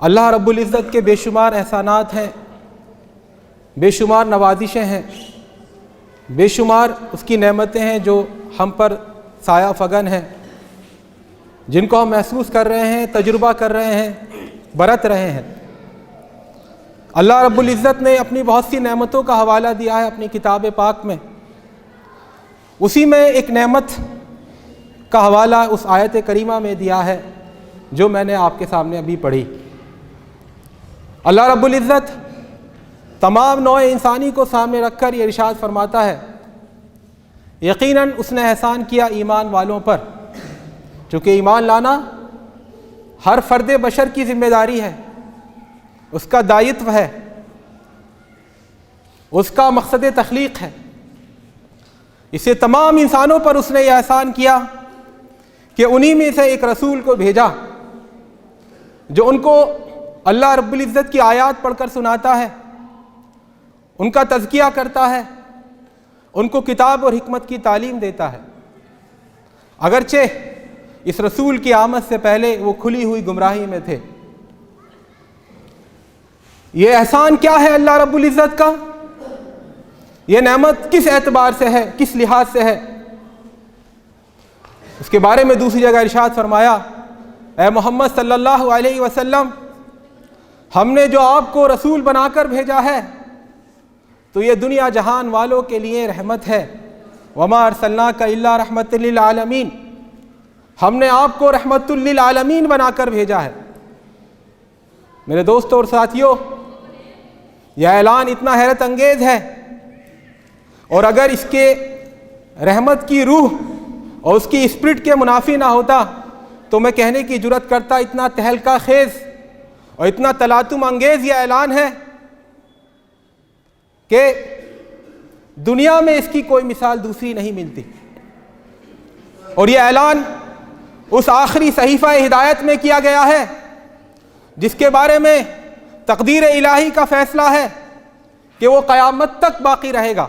اللہ رب العزت کے بے شمار احسانات ہیں، بے شمار نوازشیں ہیں، بے شمار اس کی نعمتیں ہیں جو ہم پر سایہ فگن ہیں، جن کو ہم محسوس کر رہے ہیں، تجربہ کر رہے ہیں، برت رہے ہیں۔ اللہ رب العزت نے اپنی بہت سی نعمتوں کا حوالہ دیا ہے اپنی کتاب پاک میں۔ اسی میں ایک نعمت کا حوالہ اس آیت کریمہ میں دیا ہے جو میں نے آپ کے سامنے ابھی پڑھی۔ اللہ رب العزت تمام نوع انسانی کو سامنے رکھ کر یہ ارشاد فرماتا ہے، یقیناً اس نے احسان کیا ایمان والوں پر، چونکہ ایمان لانا ہر فرد بشر کی ذمہ داری ہے، اس کا دائتو ہے، اس کا مقصد تخلیق ہے۔ اسے تمام انسانوں پر اس نے یہ احسان کیا کہ انہی میں سے ایک رسول کو بھیجا جو ان کو اللہ رب العزت کی آیات پڑھ کر سناتا ہے، ان کا تزکیہ کرتا ہے، ان کو کتاب اور حکمت کی تعلیم دیتا ہے، اگرچہ اس رسول کی آمد سے پہلے وہ کھلی ہوئی گمراہی میں تھے۔ یہ احسان کیا ہے اللہ رب العزت کا؟ یہ نعمت کس اعتبار سے ہے، کس لحاظ سے ہے؟ اس کے بارے میں دوسری جگہ ارشاد فرمایا، اے محمد صلی اللہ علیہ وسلم، ہم نے جو آپ کو رسول بنا کر بھیجا ہے تو یہ دنیا جہان والوں کے لیے رحمت ہے۔ وما ارسلناک الا رحمۃ للعالمین، ہم نے آپ کو رحمت للعالمین بنا کر بھیجا ہے۔ میرے دوستوں اور ساتھیوں، یہ اعلان اتنا حیرت انگیز ہے، اور اگر اس کے رحمت کی روح اور اس کی اسپرٹ کے منافی نہ ہوتا تو میں کہنے کی جرات کرتا اتنا تہلکہ خیز اور اتنا تلاطم انگیز یہ اعلان ہے کہ دنیا میں اس کی کوئی مثال دوسری نہیں ملتی۔ اور یہ اعلان اس آخری صحیفہ ہدایت میں کیا گیا ہے جس کے بارے میں تقدیر الہی کا فیصلہ ہے کہ وہ قیامت تک باقی رہے گا۔